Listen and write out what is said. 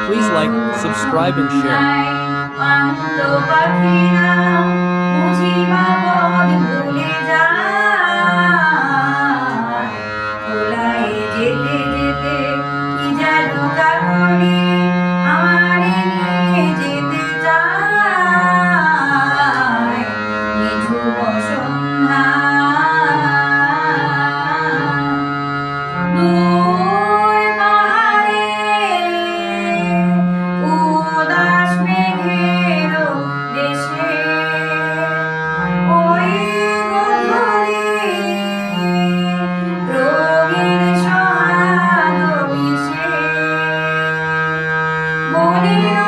Please like, subscribe, and share. অন্ত পাখিরা বুঝিবা পথ ভুলে যায়, দোলায় যেতে যেতে কি যেন কাকলি আমারে নিয়ে যেতে চায়, নিঝুম সন্ধ্যা Morning.